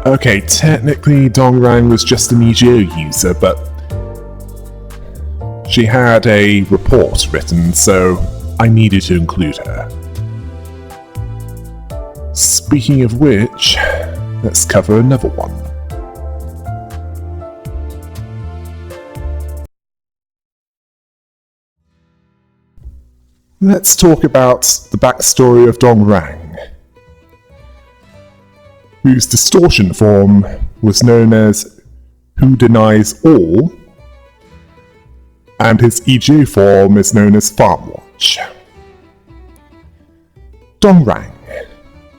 Okay, technically Dongrang was just an E.G.O user, but she had a report written, so I needed to include her. Speaking of which, let's cover another one. Let's talk about the backstory of Dongrang, whose distortion form was known as Who Denies All, and his E.G.O form is known as Farmwatch. Dongrang,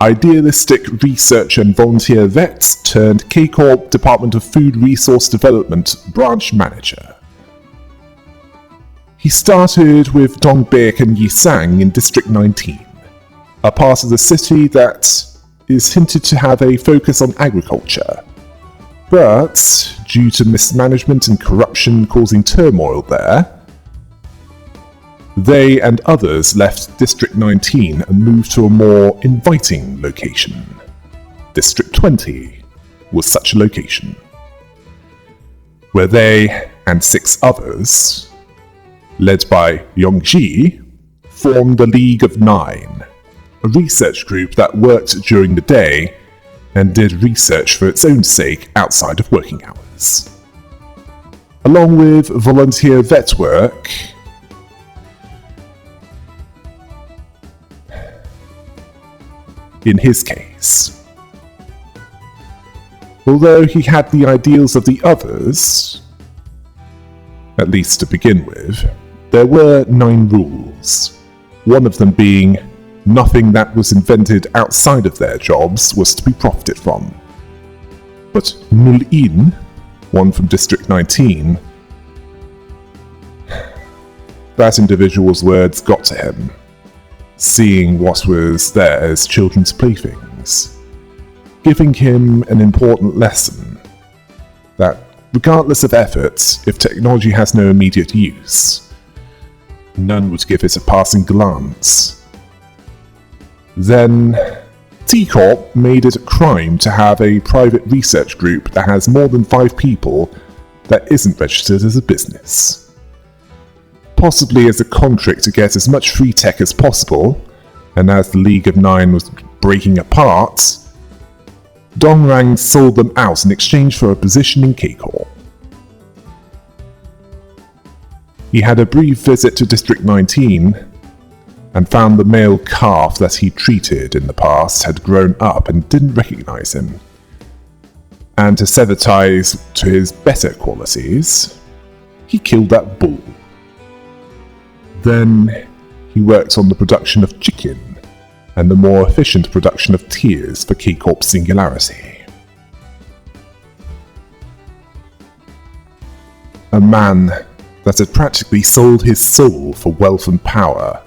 idealistic researcher and volunteer vet turned K-Corp Department of Food Resource Development branch manager. He started with Dongbek and Yisang in District 19, a part of the city that is hinted to have a focus on agriculture, but due to mismanagement and corruption causing turmoil there, they and others left District 19 and moved to a more inviting location. District 20 was such a location, where they and 6 others, led by Yongji, formed the League of Nine, a research group that worked during the day and did research for its own sake outside of working hours. Along with volunteer vet work, in his case. Although he had the ideals of the others, at least to begin with, there were 9 rules, one of them being nothing that was invented outside of their jobs was to be profited from. But Nul-In, one from District 19, that individual's words got to him, seeing what was there as children's playthings, giving him an important lesson that regardless of efforts, if technology has no immediate use, none would give it a passing glance. Then, T-Corp made it a crime to have a private research group that has more than 5 people that isn't registered as a business. Possibly as a contract to get as much free tech as possible, and as the League of Nine was breaking apart, Dongrang sold them out in exchange for a position in K-Corp. He had a brief visit to District 19 and found the male calf that he treated in the past had grown up and didn't recognize him. And to sever ties to his better qualities, he killed that bull. Then he worked on the production of chicken and the more efficient production of tears for K-Corp Singularity. A man that had practically sold his soul for wealth and power.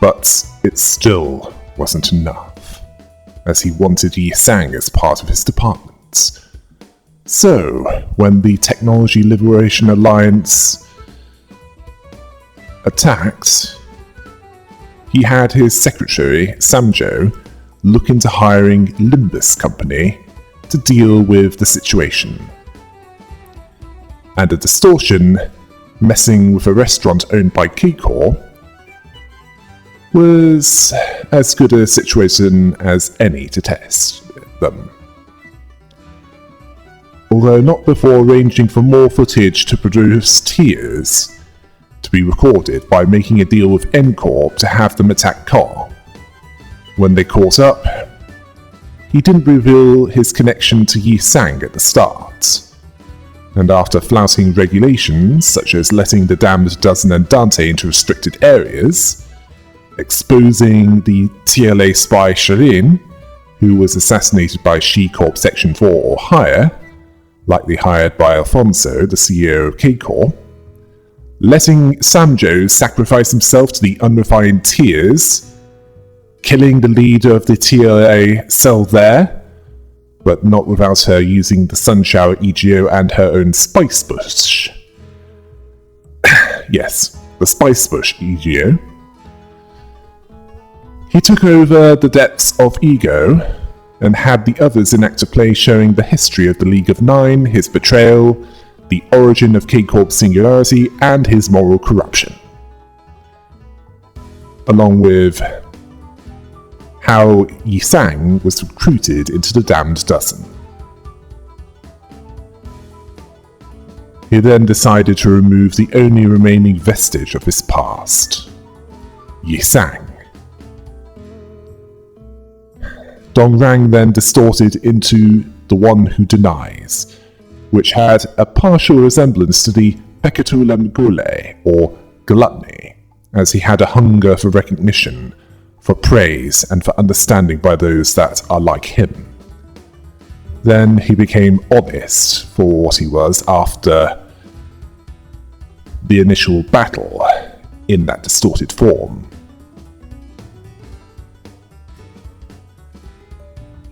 But it still wasn't enough, as he wanted Yisang as part of his department. So, when the Technology Liberation Alliance attacked, he had his secretary, Samjo, look into hiring Limbus company to deal with the situation. And a Distortion, messing with a restaurant owned by K-Corp, was as good a situation as any to test them. Although not before arranging for more footage to produce tears to be recorded by making a deal with N-Corp to have them attack Car. When they caught up, he didn't reveal his connection to Yisang at the start, and after flouting regulations such as letting the damned Dozen and Dante into restricted areas, exposing the TLA spy Shirin, who was assassinated by She-Corp Section 4 or higher, likely hired by Alfonso, the CEO of K-Corp, letting Samjo sacrifice himself to the unrefined tears, killing the leader of the TLA cell there, but not without her using the Sunshower E.G.O and her own Spice Bush. Yes, the Spice Bush E.G.O. He took over the depths of E.G.O, and had the others enact a play showing the history of the League of Nine, his betrayal, the origin of K-Corp's singularity, and his moral corruption. Along with how Yi-Sang was recruited into the Damned Dozen. He then decided to remove the only remaining vestige of his past, Yi-Sang. Dongrang then distorted into the One Who Denies, which had a partial resemblance to the Pekatulam Gule, or gluttony, as he had a hunger for recognition, for praise, and for understanding by those that are like him. Then he became honest for what he was after the initial battle in that distorted form.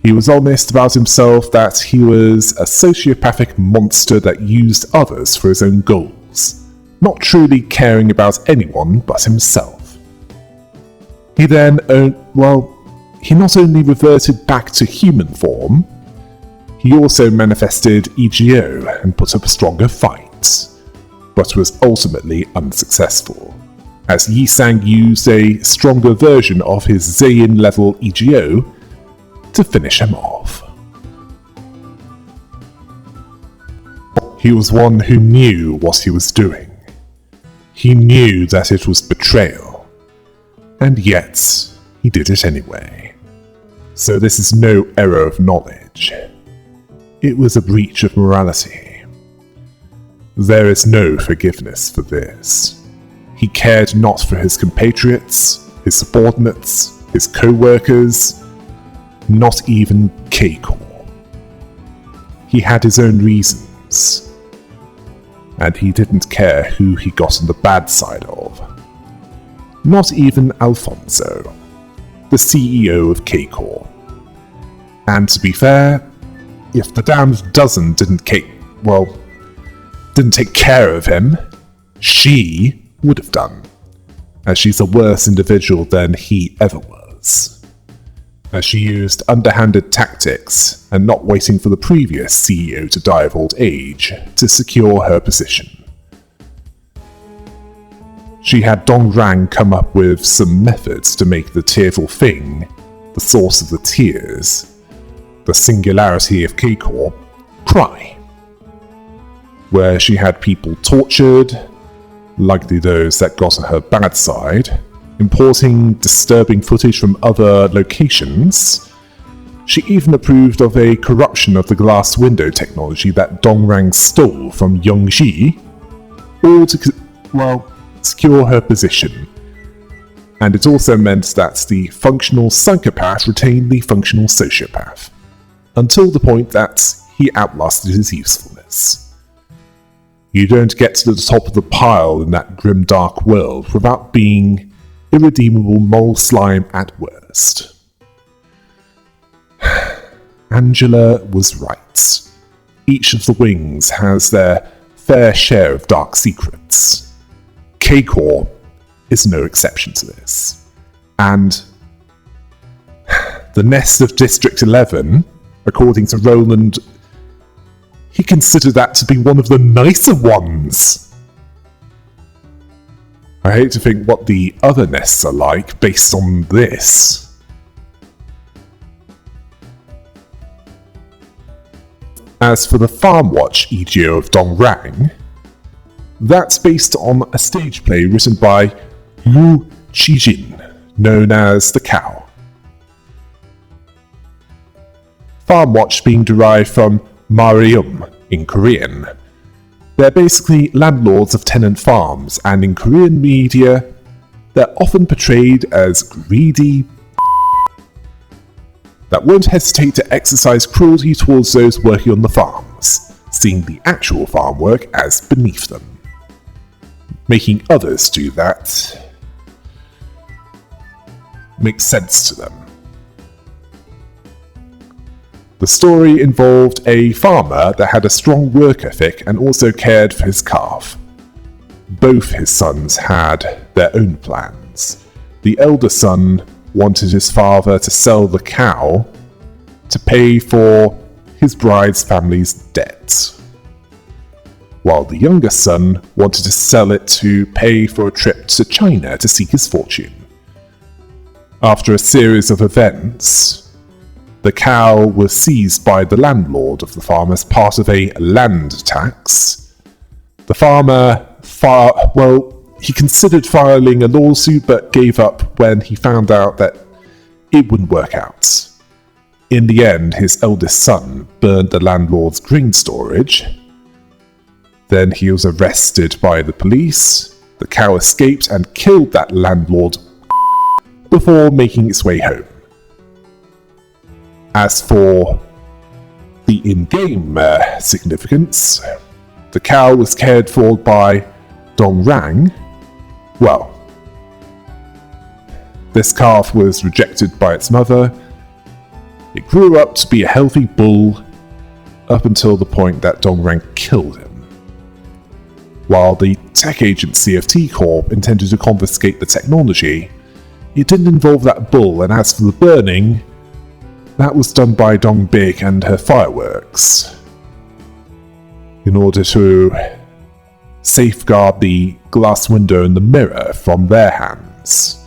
He was honest about himself that he was a sociopathic monster that used others for his own goals, not truly caring about anyone but himself. He then he not only reverted back to human form, he also manifested E.G.O and put up a stronger fight, but was ultimately unsuccessful, as Yi-Sang used a stronger version of his Zayin level E.G.O to finish him off. He was one who knew what he was doing. He knew that it was betrayal, and yet he did it anyway. So this is no error of knowledge. It was a breach of morality. There is no forgiveness for this. He cared not for his compatriots, his subordinates, his co-workers, not even K-Corp. He had his own reasons, and he didn't care who he got on the bad side of. Not even Alfonso, the CEO of K-Corp. And to be fair, if the Damned Dozen didn't take care of him, she would have done, as she's a worse individual than he ever was. As she used underhanded tactics and not waiting for the previous CEO to die of old age to secure her position. She had Dongrang come up with some methods to make the tearful thing, the source of the tears, the singularity of K-Corp, cry. Where she had people tortured, likely those that got on her bad side, importing disturbing footage from other locations. She even approved of a corruption of the glass window technology that Dongrang stole from Yongji, all to, secure her position. And it also meant that the functional psychopath retained the functional sociopath, until the point that he outlasted his usefulness. You don't get to the top of the pile in that grim dark world without being irredeemable mole slime at worst. Angela was right. Each of the wings has their fair share of dark secrets. K-Corp is no exception to this. And the nest of District 11, according to Roland, he considered that to be one of the nicer ones. I hate to think what the other nests are like based on this. As for the Farm Watch E.G.O of Dongrang, that's based on a stage play written by Yu Chijin, known as The Cow. Farm Watch being derived from Marium in Korean. They're basically landlords of tenant farms, and in Korean media, they're often portrayed as greedy that won't hesitate to exercise cruelty towards those working on the farms, seeing the actual farm work as beneath them. Making others do that makes sense to them. The story involved a farmer that had a strong work ethic and also cared for his calf. Both his sons had their own plans. The elder son wanted his father to sell the cow to pay for his bride's family's debts, while the younger son wanted to sell it to pay for a trip to China to seek his fortune. After a series of events, the cow was seized by the landlord of the farm as part of a land tax. The farmer he considered filing a lawsuit but gave up when he found out that it wouldn't work out. In the end, his eldest son burned the landlord's grain storage. Then he was arrested by the police. The cow escaped and killed that landlord before making its way home. As for the in-game significance, the cow was cared for by Dong Rang. Well, this calf was rejected by its mother. It grew up to be a healthy bull up until the point that Dong Rang killed him. While the tech agency of T-Corp intended to confiscate the technology, it didn't involve that bull, and as for the burning, that was done by Dong Big and her fireworks in order to safeguard the glass window and the mirror from their hands,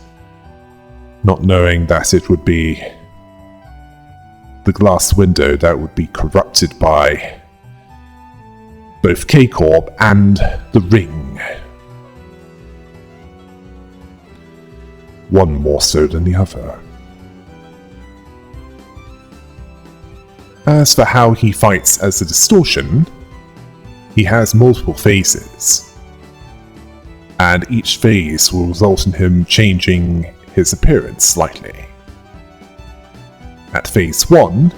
not knowing that it would be the glass window that would be corrupted by both K-Corp and the Ring. One more so than the other. As for how he fights as a Distortion, he has multiple phases, and each phase will result in him changing his appearance slightly. At phase 1,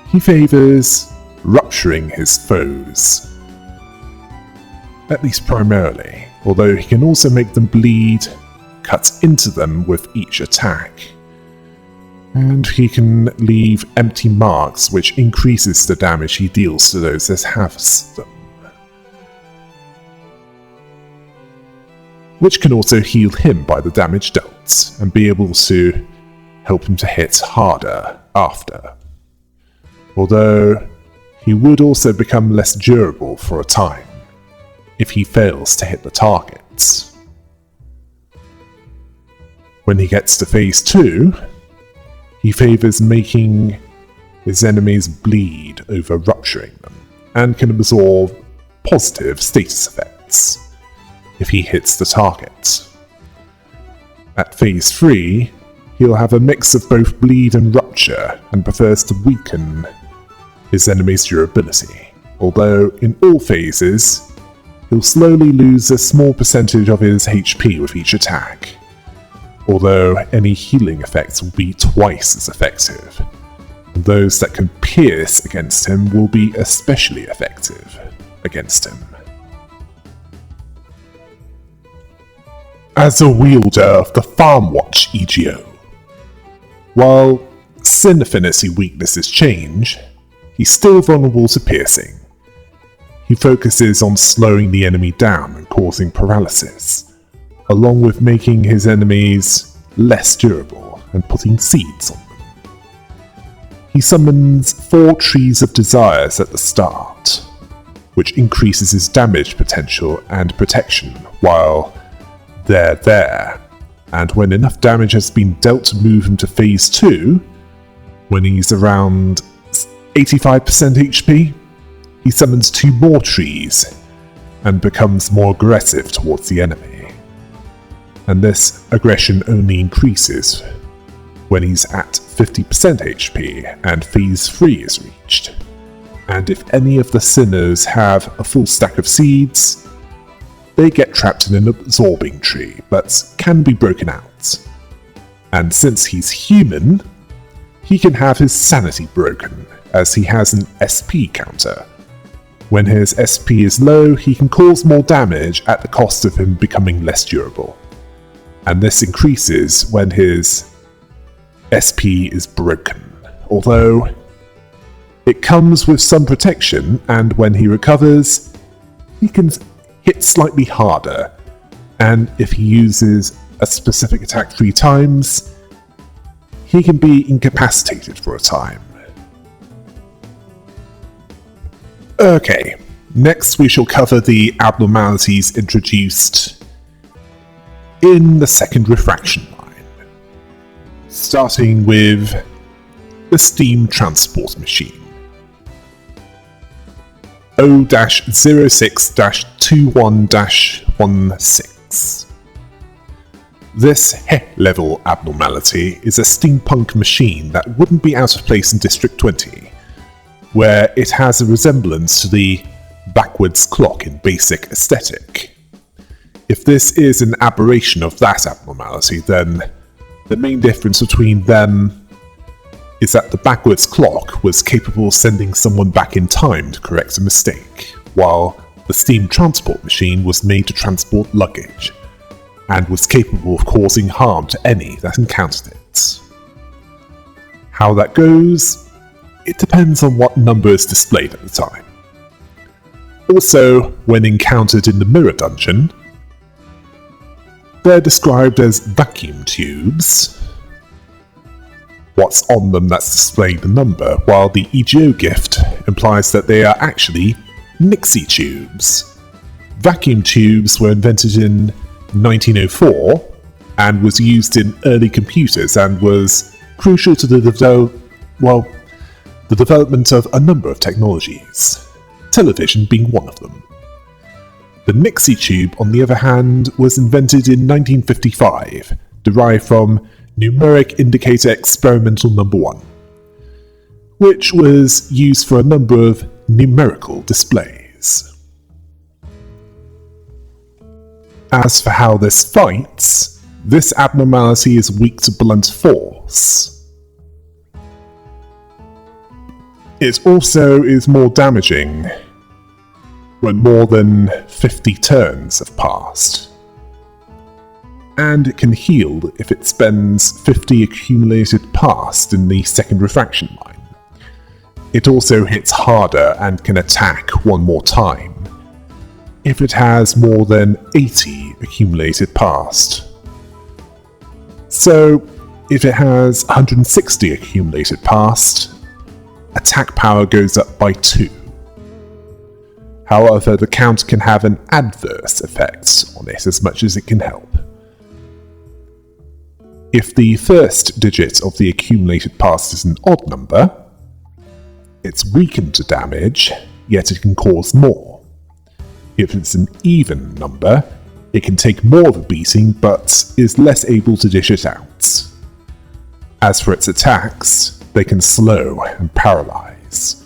he favours rupturing his foes, at least primarily, although he can also make them bleed, cut into them with each attack, and he can leave empty marks which increases the damage he deals to those that have them, which can also heal him by the damage dealt, and be able to help him to hit harder after. Although, he would also become less durable for a time, if he fails to hit the targets. When he gets to phase 2, he favours making his enemies bleed over rupturing them, and can absorb positive status effects if he hits the target. At phase 3, he'll have a mix of both bleed and rupture, and prefers to weaken his enemy's durability, although in all phases, he'll slowly lose a small percentage of his HP with each attack, although any healing effects will be twice as effective, and those that can pierce against him will be especially effective against him. As a wielder of the Farmwatch E.G.O, while Sin affinity weaknesses change, he's still vulnerable to piercing. He focuses on slowing the enemy down and causing paralysis, along with making his enemies less durable and putting seeds on them. He summons 4 Trees of Desires at the start, which increases his damage potential and protection while they're there, and when enough damage has been dealt to move him to phase 2, when he's around 85% HP, he summons 2 more trees and becomes more aggressive towards the enemy. And this aggression only increases when he's at 50% HP and phase 3 is reached. And if any of the sinners have a full stack of seeds, they get trapped in an absorbing tree, but can be broken out. And since he's human, he can have his sanity broken, as he has an SP counter. When his SP is low, he can cause more damage at the cost of him becoming less durable. And this increases when his SP is broken, although it comes with some protection, and when he recovers, he can hit slightly harder, and if he uses a specific attack 3 times, he can be incapacitated for a time, Okay, next we shall cover the abnormalities introduced in the second refraction line, starting with the steam transport machine. O-06-21-16. This level abnormality is a steampunk machine that wouldn't be out of place in District 20, where it has a resemblance to the backwards clock in basic aesthetic. If this is an aberration of that abnormality, then the main difference between them is that the backwards clock was capable of sending someone back in time to correct a mistake, while the steam transport machine was made to transport luggage, and was capable of causing harm to any that encountered it. How that goes? It depends on what number is displayed at the time. Also, when encountered in the mirror dungeon, they're described as vacuum tubes. What's on them that's displaying the number, while the E.G.O gift implies that they are actually Nixie tubes. Vacuum tubes were invented in 1904 and was used in early computers and was crucial to the development of a number of technologies, television being one of them. The Nixie tube, on the other hand, was invented in 1955, derived from Numeric Indicator Experimental Number 1, which was used for a number of numerical displays. As for how this fights, this abnormality is weak to blunt force. It also is more damaging when more than 50 turns have passed, and it can heal if it spends 50 accumulated past in the second refraction line. It also hits harder and can attack one more time if it has more than 80 accumulated past. So, if it has 160 accumulated past, attack power goes up by 2. However, the count can have an adverse effect on it as much as it can help. If the first digit of the accumulated past is an odd number, it's weakened to damage, yet it can cause more. If it's an even number, it can take more of a beating but is less able to dish it out. As for its attacks, they can slow and paralyze.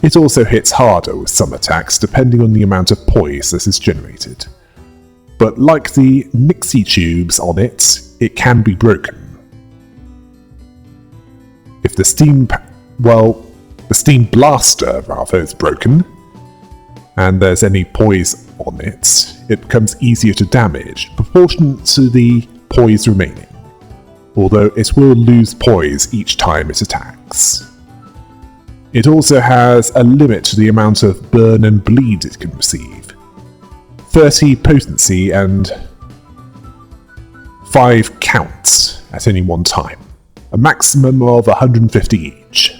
It also hits harder with some attacks depending on the amount of poise that is generated. But like the Nixie tubes on it, it can be broken. If the steam blaster is broken, and there's any poise on it, it becomes easier to damage, proportionate to the poise remaining, although it will lose poise each time it attacks. It also has a limit to the amount of burn and bleed it can receive, 30 potency and 5 counts at any one time, a maximum of 150 each.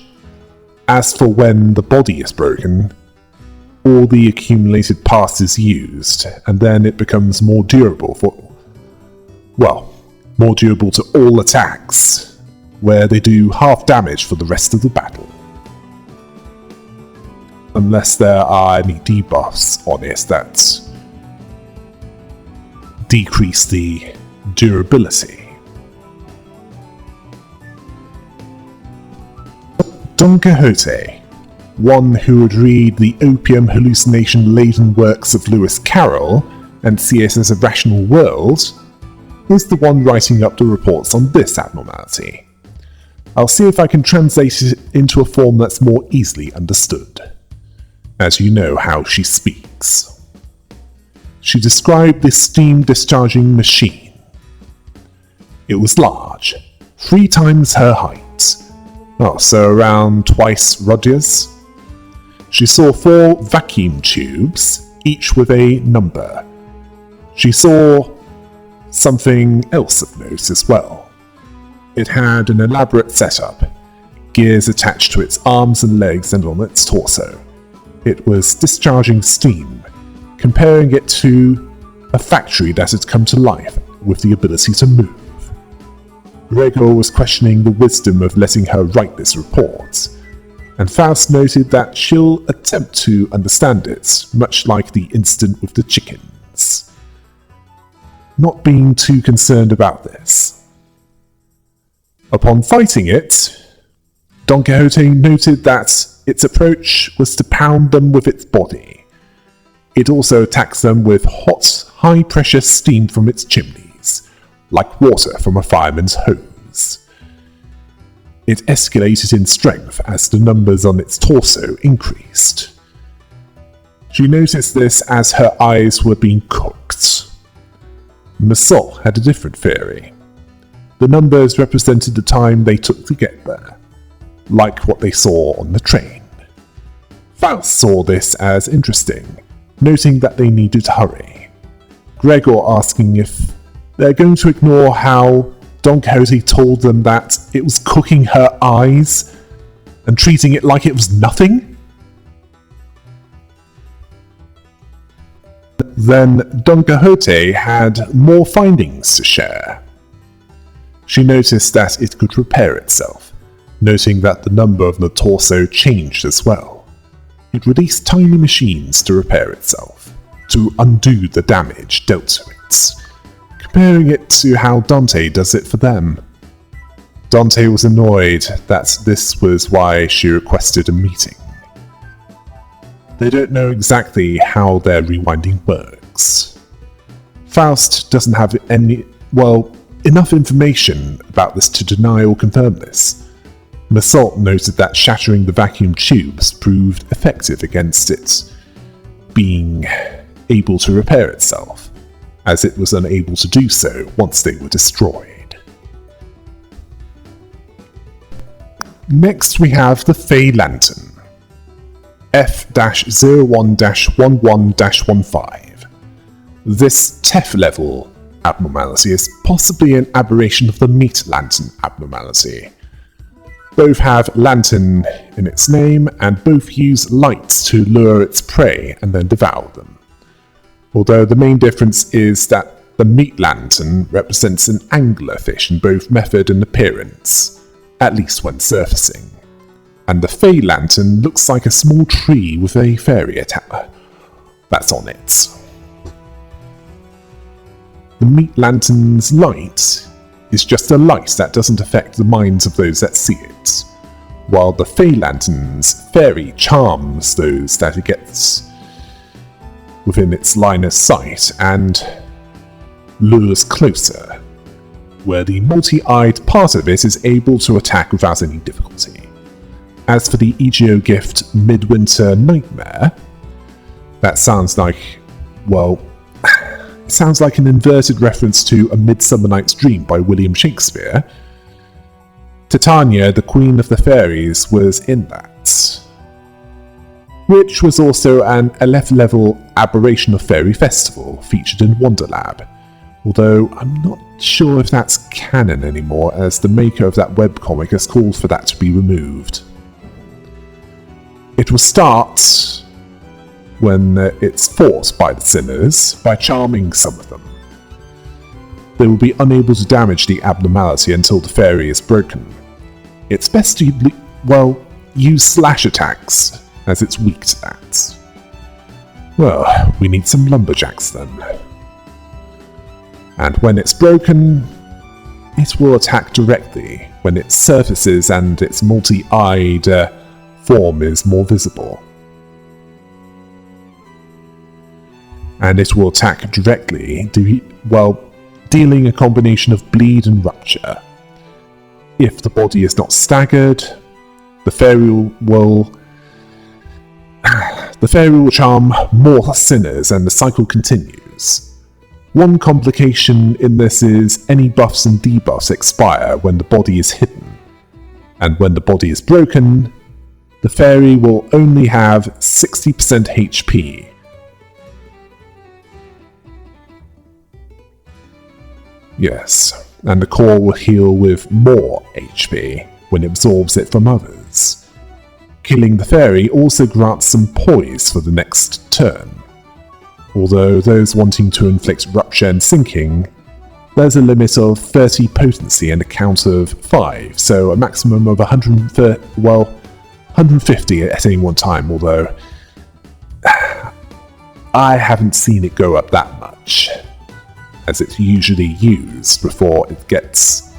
As for when the body is broken, all the accumulated past is used, and then it becomes more durable to all attacks, where they do half damage for the rest of the battle. Unless there are any debuffs on it that decrease the durability. Don Quixote, one who would read the opium hallucination-laden works of Lewis Carroll and see it as a rational world, is the one writing up the reports on this abnormality. I'll see if I can translate it into a form that's more easily understood, as you know how she speaks. She described this steam-discharging machine. It was large, 3 times her height, so around twice Rudyard's. She saw 4 vacuum tubes, each with a number. She saw something else of note as well. It had an elaborate setup, gears attached to its arms and legs and on its torso. It was discharging steam, comparing it to a factory that had come to life with the ability to move. Gregor was questioning the wisdom of letting her write this report, and Faust noted that she'll attempt to understand it, much like the incident with the chickens. Not being too concerned about this. Upon fighting it, Don Quixote noted that its approach was to pound them with its body. It also attacks them with hot, high-pressure steam from its chimneys, like water from a fireman's hose. It escalated in strength as the numbers on its torso increased. She noticed this as her eyes were being cooked. Masol had a different theory. The numbers represented the time they took to get there, like what they saw on the train. Faust saw this as interesting, noting that they needed to hurry. Gregor asking if they're going to ignore how Don Quixote told them that it was cooking her eyes and treating it like it was nothing? Then Don Quixote had more findings to share. She noticed that it could repair itself, noting that the number of the torso changed as well. It released tiny machines to repair itself, to undo the damage dealt to it, comparing it to how Dante does it for them. Dante was annoyed that this was why she requested a meeting. They don't know exactly how their rewinding works. Faust doesn't have enough information about this to deny or confirm this. Masol noted that shattering the vacuum tubes proved effective against it being able to repair itself, as it was unable to do so once they were destroyed. Next we have the Fey Lantern, F-01-11-15. This TEF level abnormality is possibly an aberration of the Meat Lantern abnormality. Both have lantern in its name, and both use lights to lure its prey and then devour them. Although the main difference is that the Meat Lantern represents an anglerfish in both method and appearance, at least when surfacing, and the Fey Lantern looks like a small tree with a fairy that's on it. The Meat Lantern's light is just a light that doesn't affect the minds of those that see it, while the Fey Lantern's fairy charms those that it gets within its line of sight and lures closer, where the multi-eyed part of it is able to attack without any difficulty. As for the E.G.O gift Midwinter Nightmare, that sounds like, it sounds like an inverted reference to A Midsummer Night's Dream by William Shakespeare. Titania, the Queen of the Fairies, was in that, which was also an 11th level aberration of Fairy Festival featured in Wonderlab, although I'm not sure if that's canon anymore, as the maker of that webcomic has called for that to be removed. It will start when it's fought by the sinners by charming some of them. They will be unable to damage the abnormality until the fairy is broken. It's best to, use slash attacks, as it's weak to that. Well, we need some lumberjacks then. And when it's broken, it will attack directly when it surfaces and its multi-eyed form is more visible. And it will attack directly, dealing a combination of bleed and rupture. If the body is not staggered, the fairy will charm more sinners and the cycle continues. One complication in this is any buffs and debuffs expire when the body is hidden, and when the body is broken, the fairy will only have 60% HP. Yes, and the core will heal with more HP when it absorbs it from others. Killing the fairy also grants some poise for the next turn. Although those wanting to inflict rupture and sinking, there's a limit of 30 potency and a count of 5, so a maximum of 150 at any one time, although I haven't seen it go up that much, as it's usually used before it gets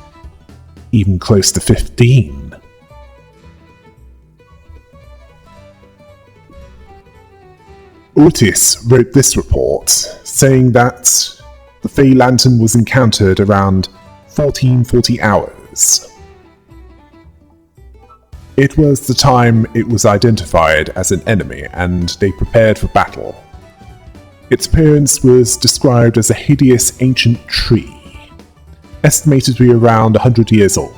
even close to 15. Otis wrote this report, saying that the Fey Lantern was encountered around 1440 hours. It was the time it was identified as an enemy, and they prepared for battle. Its appearance was described as a hideous ancient tree, estimated to be around 100 years old.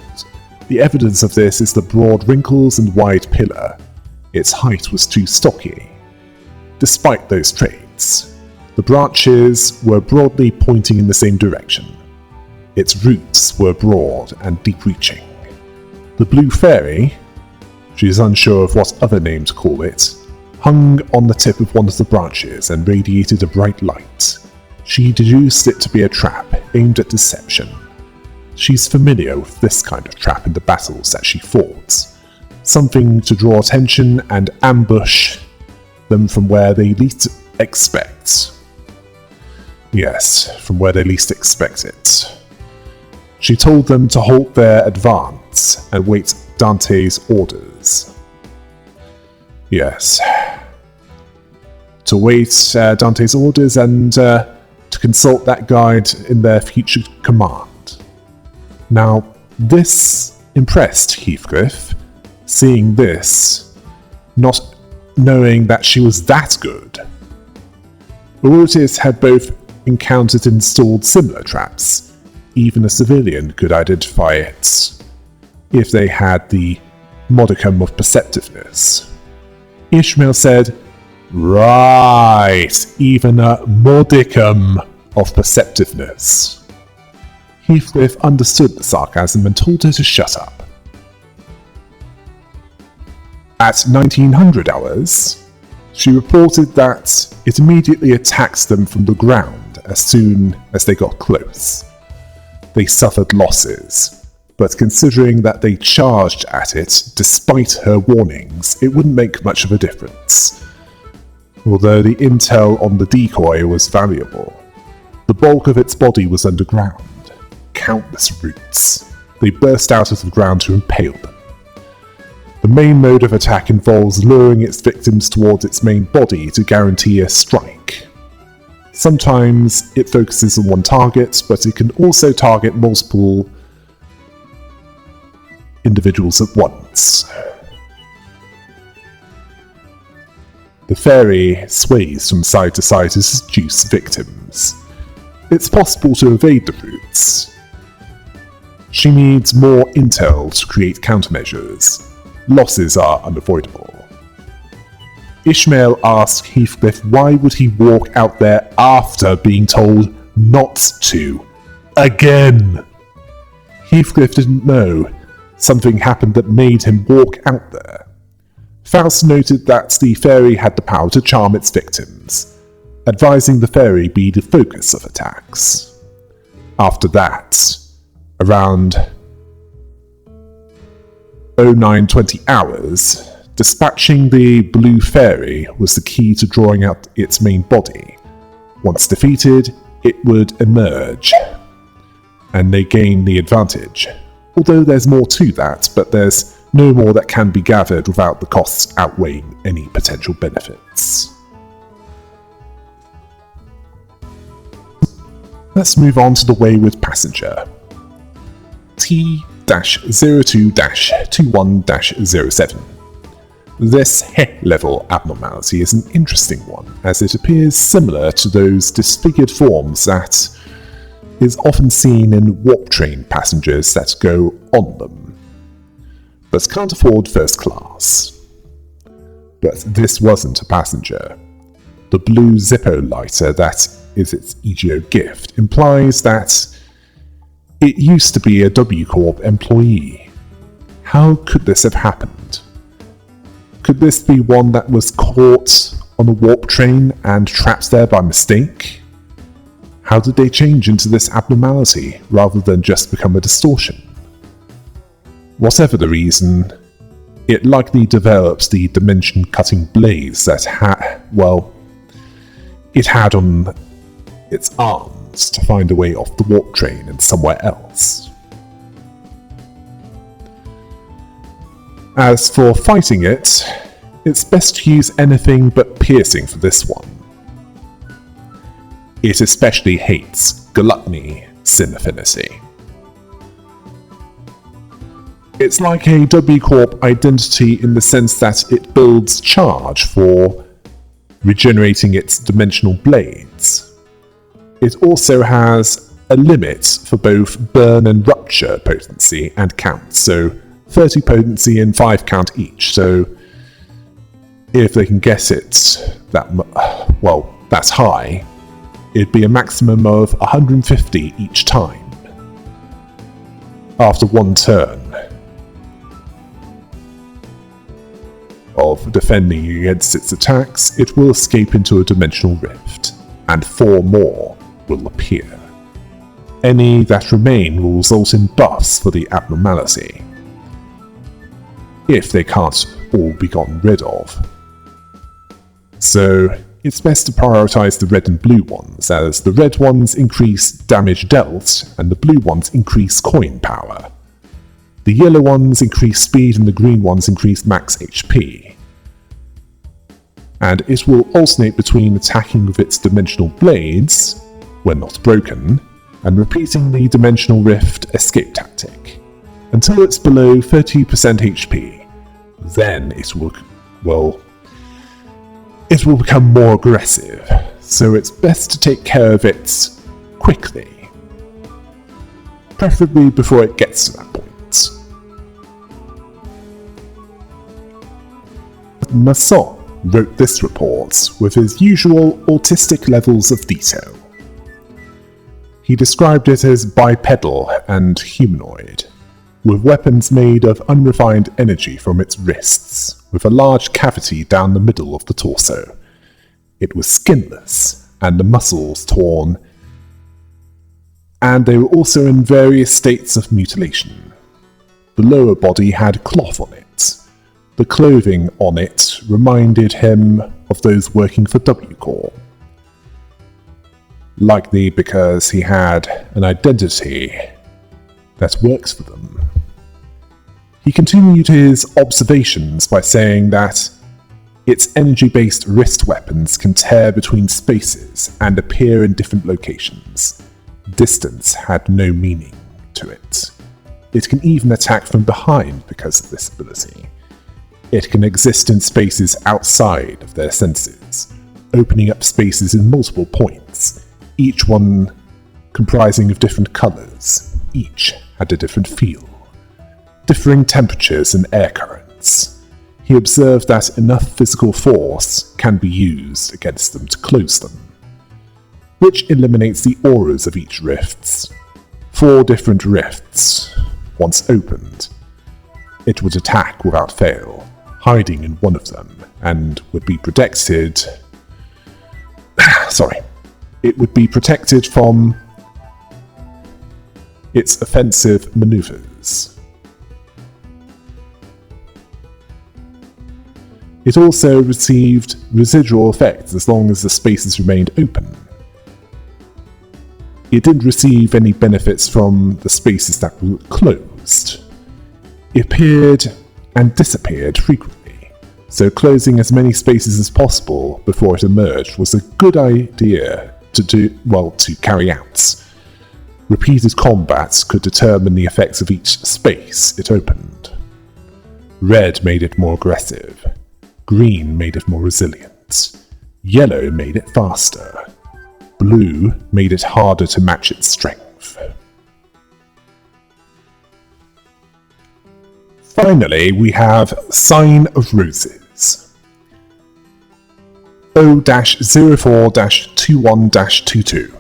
The evidence of this is the broad wrinkles and wide pillar. Its height was too stocky. Despite those traits, the branches were broadly pointing in the same direction. Its roots were broad and deep-reaching. The blue fairy, she is unsure of what other name to call it, hung on the tip of one of the branches and radiated a bright light. She deduced it to be a trap aimed at deception. She's familiar with this kind of trap in the battles that she fought. Something to draw attention and ambush them from where they least expect. Yes, from where they least expect it. She told them to halt their advance and wait Dante's orders. Yes. To wait Dante's orders and to consult that guide in their future command. Now, this impressed Heathcliff, seeing this, not knowing that she was that good. Otis had both encountered and installed similar traps. Even a civilian could identify it if they had the modicum of perceptiveness. Ishmael said, "Right, even a modicum of perceptiveness." Heathcliff understood the sarcasm and told her to shut up. At 1900 hours, she reported that it immediately attacked them from the ground as soon as they got close. They suffered losses, but considering that they charged at it despite her warnings, it wouldn't make much of a difference. Although the intel on the decoy was valuable, the bulk of its body was underground. Countless roots. They burst out of the ground to impale them. The main mode of attack involves luring its victims towards its main body to guarantee a strike. Sometimes it focuses on one target, but it can also target multiple individuals at once. The fairy sways from side to side to seduce victims. It's possible to evade the roots. She needs more intel to create countermeasures. Losses are unavoidable. Ishmael asked Heathcliff why would he walk out there after being told not to. Again! Heathcliff didn't know. Something happened that made him walk out there. Faust noted that the fairy had the power to charm its victims, advising the fairy be the focus of attacks. After that, around 0920 hours, dispatching the blue fairy was the key to drawing out its main body. Once defeated, it would emerge, and they gain the advantage. Although there's more to that, but there's no more that can be gathered without the costs outweighing any potential benefits. Let's move on to the Wayward Passenger. T-02-21-07. This level abnormality is an interesting one, as it appears similar to those disfigured forms that is often seen in warp train passengers that go on them, but can't afford first class. But this wasn't a passenger. The blue Zippo lighter that is its E.G.O gift implies that it used to be a W Corp employee. How could this have happened? Could this be one that was caught on a warp train and trapped there by mistake? How did they change into this abnormality rather than just become a distortion? Whatever the reason, it likely developed the dimension-cutting blades that it had on its arms to find a way off the warp train and somewhere else. As for fighting it, it's best to use anything but piercing for this one. It especially hates gluttony sin affinity. It's like a W-Corp identity in the sense that it builds charge for regenerating its dimensional blades. It also has a limit for both burn and rupture potency and count, so 30 potency and 5 count each, so if they can get it that's high, it'd be a maximum of 150 each time. After one turn of defending against its attacks, it will escape into a dimensional rift, and 4 more will appear. Any that remain will result in buffs for the abnormality, if they can't all be gotten rid of. So it's best to prioritise the red and blue ones, as the red ones increase damage dealt, and the blue ones increase coin power. The yellow ones increase speed, and the green ones increase max HP. And it will alternate between attacking with its dimensional blades, when not broken, and repeating the dimensional rift escape tactic, until it's below 30% HP. Then it will become more aggressive, so it's best to take care of it quickly, preferably before it gets to that point. Masson wrote this report with his usual autistic levels of detail. He described it as bipedal and humanoid, with weapons made of unrefined energy from its wrists, with a large cavity down the middle of the torso. It was skinless, and the muscles torn, and they were also in various states of mutilation. The lower body had cloth on it. The clothing on it reminded him of those working for W-Corp, likely because he had an identity that works for them. He continued his observations by saying that its energy-based wrist weapons can tear between spaces and appear in different locations. Distance had no meaning to it. It can even attack from behind because of this ability. It can exist in spaces outside of their senses, opening up spaces in multiple points, each one comprising of different colours. Each had a different feel, differing temperatures and air currents. He observed that enough physical force can be used against them to close them, which eliminates the auras of each rifts. 4 different rifts, once opened, it would attack without fail, hiding in one of them, and would be protected... It would be protected from its offensive maneuvers. It also received residual effects as long as the spaces remained open. It didn't receive any benefits from the spaces that were closed. It appeared and disappeared frequently, so closing as many spaces as possible before it emerged was a good idea to carry out. Repeated combats could determine the effects of each space it opened. Red made it more aggressive. Green made it more resilient. Yellow made it faster. Blue made it harder to match its strength. Finally, we have Sign of Roses. O-04-21-22.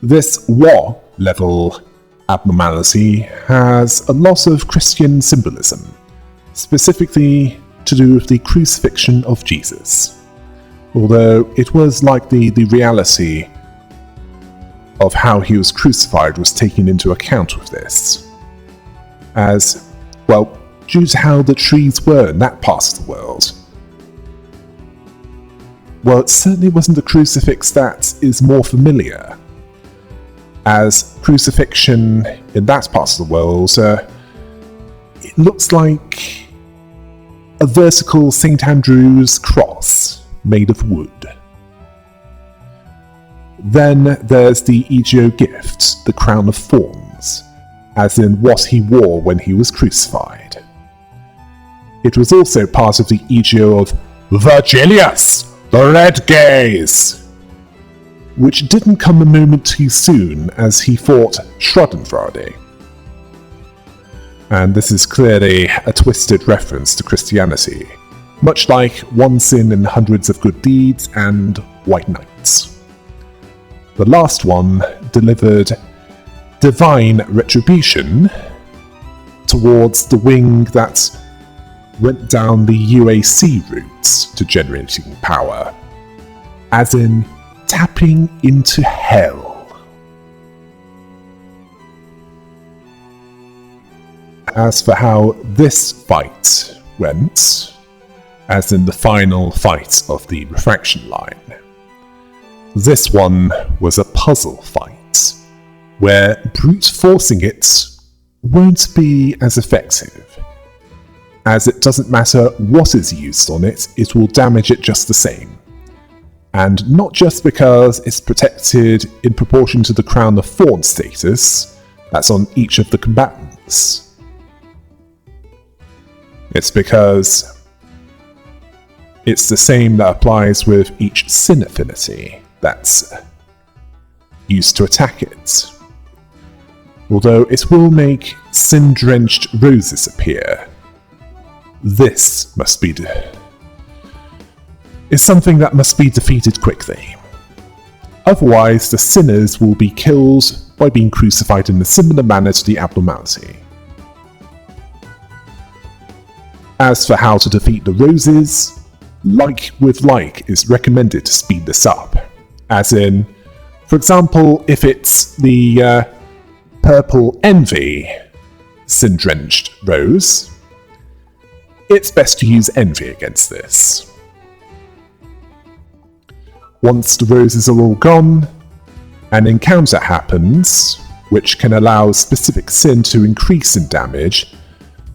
This WA level abnormality has a lot of Christian symbolism, specifically to do with the crucifixion of Jesus, although it was likely the reality of how he was crucified was taken into account with this, as, well, due to how the trees were in that part of the world. Well, it certainly wasn't a crucifix that is more familiar, as crucifixion in that part of the world, it looks like a vertical St. Andrew's cross made of wood. Then there's the E.G.O gift, the crown of thorns, as in what he wore when he was crucified. It was also part of the E.G.O of Virgilius, the Red Gaze, which didn't come a moment too soon as he fought Schadenfreude. And this is clearly a twisted reference to Christianity, much like One Sin and Hundreds of Good Deeds and White Knights. The last one delivered divine retribution towards the wing that went down the UAC routes to generating power, as in tapping into hell. As for how this fight went, as in the final fight of the refraction line, this one was a puzzle fight, where brute forcing it won't be as effective, as it doesn't matter what is used on it, it will damage it just the same. And not just because it's protected in proportion to the Crown of Thorns status that's on each of the combatants. It's because it's the same that applies with each sin affinity that's used to attack it. Although it will make sin-drenched roses appear, this is something that must be defeated quickly. Otherwise, the sinners will be killed by being crucified in a similar manner to the Abnormality. As for how to defeat the roses, like with like is recommended to speed this up. As in, for example, if it's the purple envy sin-drenched rose, it's best to use envy against this. Once the roses are all gone, an encounter happens, which can allow specific sin to increase in damage,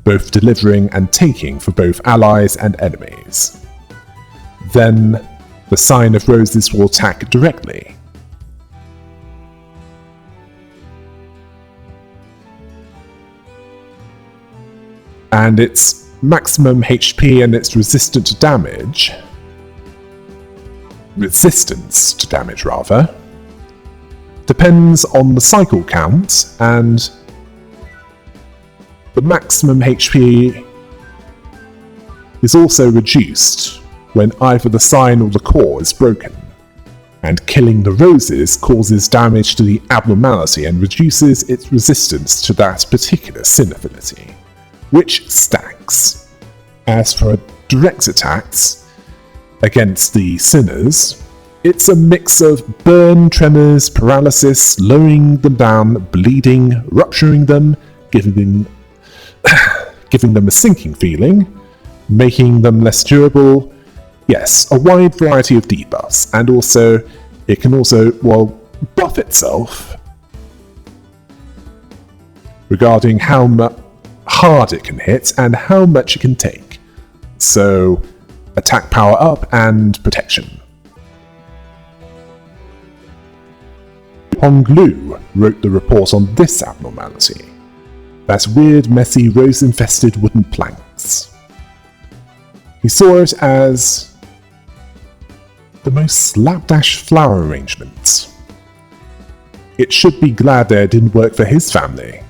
both delivering and taking for both allies and enemies. Then, the Sign of Roses will attack directly. And its maximum HP and its resistance to damage, depends on the cycle count, and the maximum HP is also reduced when either the sign or the core is broken, and killing the roses causes damage to the abnormality and reduces its resistance to that particular sin affinity, which stacks. As for direct attacks against the sinners, it's a mix of burn, tremors, paralysis, slowing them down, bleeding, rupturing them, giving them a sinking feeling, making them less durable. Yes, a wide variety of debuffs, and also it can also, buff itself regarding how hard it can hit and how much it can take. So, attack power up and protection. Hong Lu wrote the report on this abnormality. That weird, messy, rose-infested wooden planks. He saw it as the most slapdash flower arrangement. It should be glad that it didn't work for his family.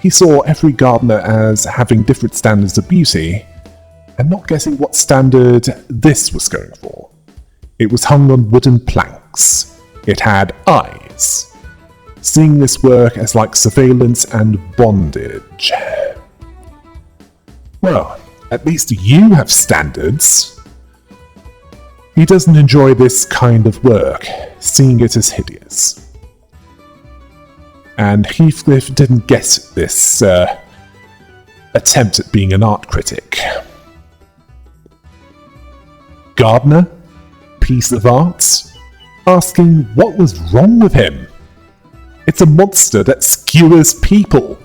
He saw every gardener as having different standards of beauty, and not guessing what standard this was going for. It was hung on wooden planks. It had eyes. Seeing this work as like surveillance and bondage. Well, At least you have standards. He doesn't enjoy this kind of work, seeing it as hideous. And Heathcliff didn't get this attempt at being an art critic. Gardner, piece of art, asking what was wrong with him. It's a monster that skewers people.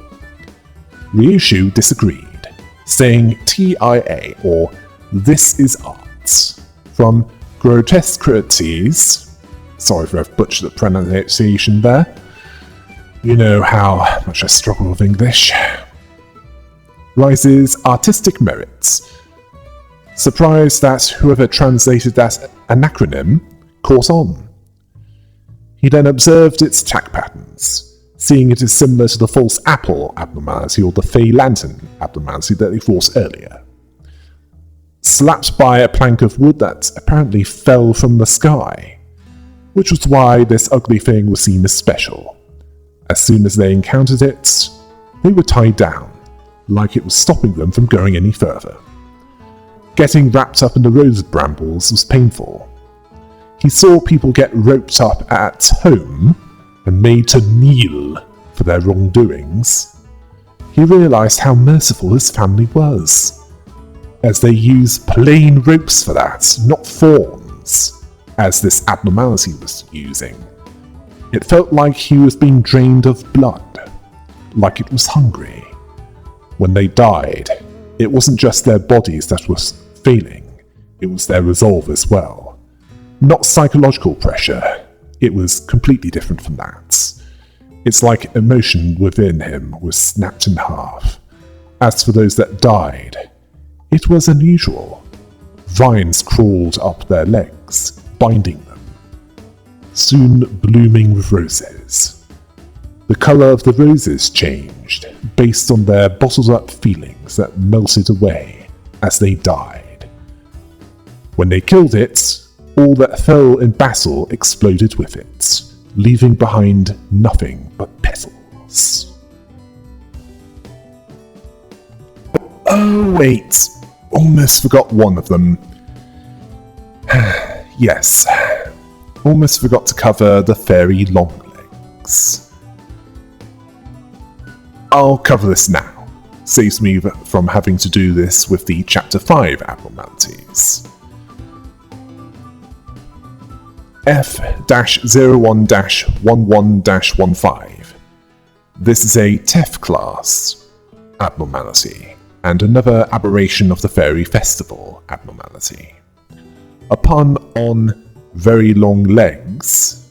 Ryushu disagreed, saying TIA, or This is Art, from Grotesquities, sorry if I've butchered the pronunciation there, you know how much I struggle with English, rises artistic merits. Surprised that whoever translated that anacronym caught on. He then observed its attack patterns, seeing it as similar to the false apple abnormality or the fey lantern abnormality that he fought earlier. Slapped by a plank of wood that apparently fell from the sky, which was why this ugly thing was seen as special. As soon as they encountered it, they were tied down, like it was stopping them from going any further. Getting wrapped up in the rose brambles was painful. He saw people get roped up at home and made to kneel for their wrongdoings. He realised how merciful his family was, as they used plain ropes for that, not thorns, as this abnormality was using. It felt like he was being drained of blood, like it was hungry. When they died, it wasn't just their bodies that was failing, it was their resolve as well. Not psychological pressure, it was completely different from that. It's like emotion within him was snapped in half. As for those that died, it was unusual. Vines crawled up their legs, binding them, soon blooming with roses. The colour of the roses changed, based on their bottled-up feelings that melted away as they died. When they killed it, all that fell in battle exploded with it, leaving behind nothing but petals. Oh wait, almost forgot one of them. Yes, almost forgot to cover the fairy longlegs. I'll cover this now. Saves me from having to do this with the Chapter 5 abnormalities. F-01-11-15. This is a TEF class abnormality, and another aberration of the Fairy Festival abnormality. A pun on very long legs,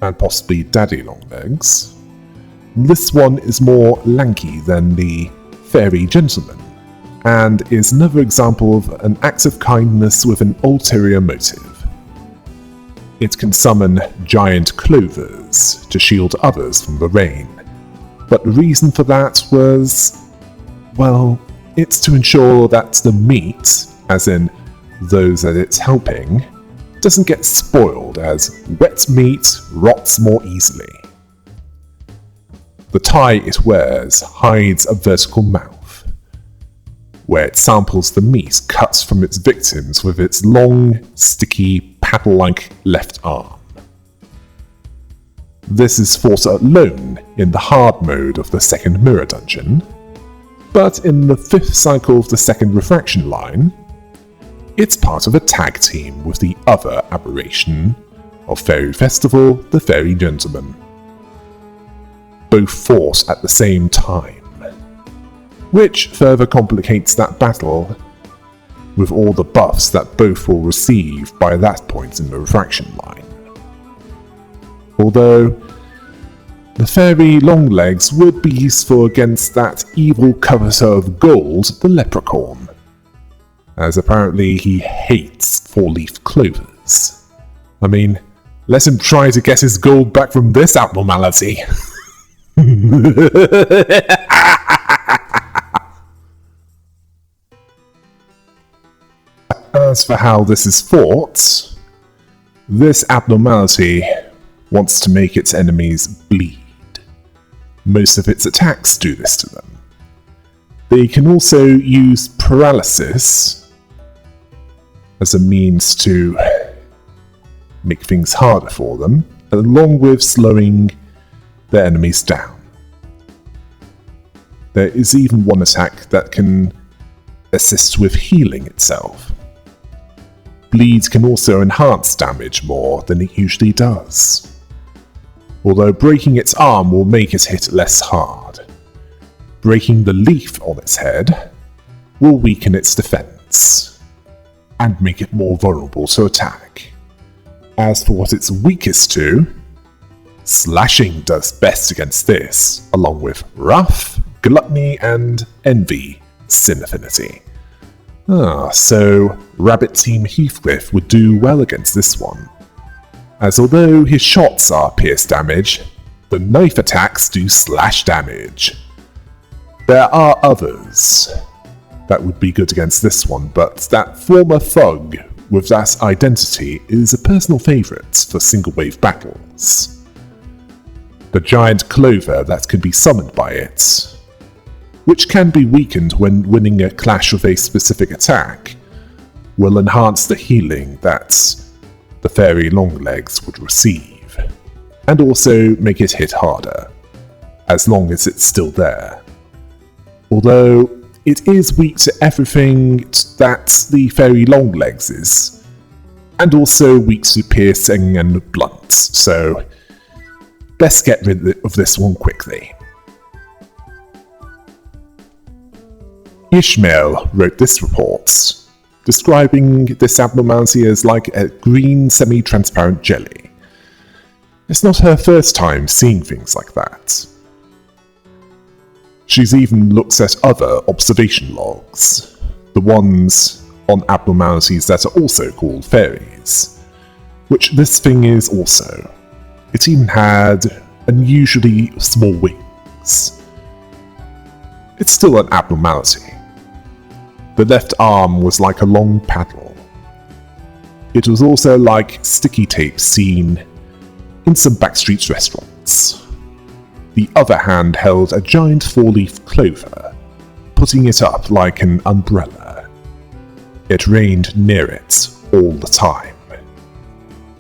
and possibly daddy long legs. This one is more lanky than the Fairy Gentleman, and is another example of an act of kindness with an ulterior motive. It can summon giant clovers to shield others from the rain, but the reason for that was, well, it's to ensure that the meat, as in those that it's helping, doesn't get spoiled, as wet meat rots more easily. The tie it wears hides a vertical mouth, where it samples the meat cut from its victims with its long, sticky, paddle-like left arm. This is fought alone in the hard mode of the second mirror dungeon, but in the 5th cycle of the second refraction line, it's part of a tag team with the other aberration of Fairy Festival, the Fairy Gentleman. Both fought at the same time, which further complicates that battle with all the buffs that both will receive by that point in the refraction line. Although, the Fairy Longlegs would be useful against that evil coveter of gold, the Leprechaun, as apparently he hates four-leaf clovers. I mean, let him try to get his gold back from this abnormality. As for how this is fought, this abnormality wants to make its enemies bleed. Most of its attacks do this to them. They can also use paralysis as a means to make things harder for them, along with slowing their enemies down. There is even one attack that can assist with healing itself. Bleed can also enhance damage more than it usually does, although breaking its arm will make it hit less hard. Breaking the leaf on its head will weaken its defense, and make it more vulnerable to attack. As for what it's weakest to, slashing does best against this, along with wrath, gluttony, and envy, sin affinity. So Rabbit Team Heathcliff would do well against this one, as although his shots are pierce damage, the knife attacks do slash damage. There are others that would be good against this one, but that former thug with that identity is a personal favourite for single wave battles. The giant clover that can be summoned by it, which can be weakened when winning a clash with a specific attack, will enhance the healing that the fairy Longlegs would receive, and also make it hit harder, as long as it's still there. Although it is weak to everything that the fairy Longlegs is, and also weak to piercing and blunt, so best get rid of this one quickly. Ishmael wrote this report, describing this abnormality as like a green semi-transparent jelly. It's not her first time seeing things like that. She's even looked at other observation logs, the ones on abnormalities that are also called fairies, which this thing is also. It even had unusually small wings. It's still an abnormality. The left arm was like a long paddle. It was also like sticky tape seen in some backstreets restaurants. The other hand held a giant four-leaf clover, putting it up like an umbrella. It rained near it all the time,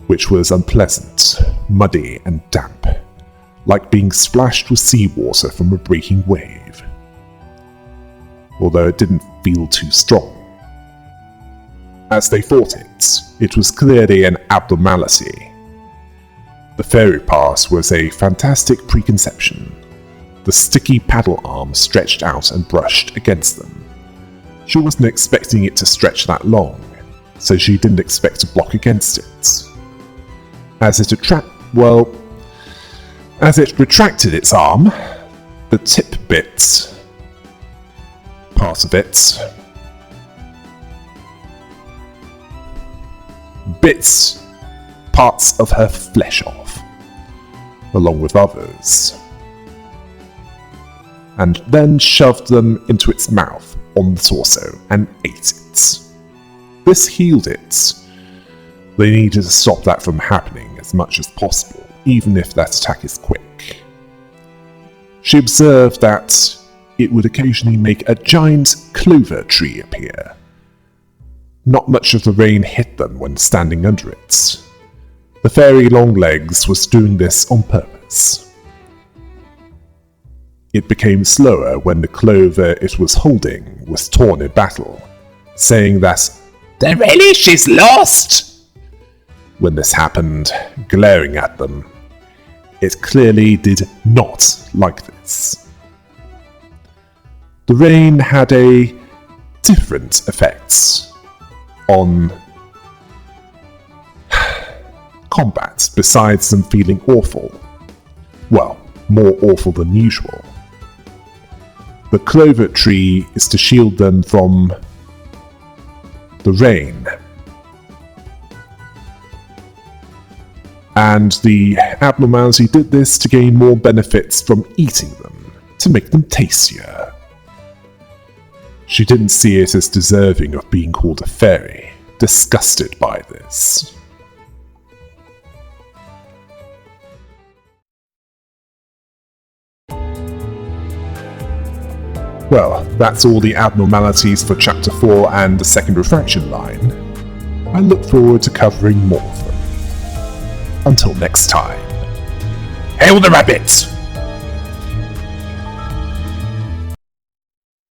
which was unpleasant, muddy and damp, like being splashed with seawater from a breaking wave. Although it didn't feel too strong. As they fought it was clearly an abnormality. The fairy pass was a fantastic preconception. The sticky paddle arm stretched out and brushed against them. She wasn't expecting it to stretch that long, so she didn't expect to block against it. As it retracted its arm, the tip bit part of it bits parts of her flesh off, along with others, and then shoved them into its mouth on the torso and ate it. This healed it. They needed to stop that from happening as much as possible, even if that attack is quick. She observed that it would occasionally make a giant clover tree appear. Not much of the rain hit them when standing under it. The fairy Longlegs was doing this on purpose. It became slower when the clover it was holding was torn in battle, saying that "the relish is lost!" When this happened, glaring at them, it clearly did not like this. The rain had a different effects on combat besides them feeling awful. Well, more awful than usual. The clover tree is to shield them from the rain, and the abnormality did this to gain more benefits from eating them, to make them tastier. She didn't see it as deserving of being called a fairy, disgusted by this. Well, that's all the abnormalities for Chapter 4 and the second refraction line. I look forward to covering more of them. Until next time. Hail the rabbits!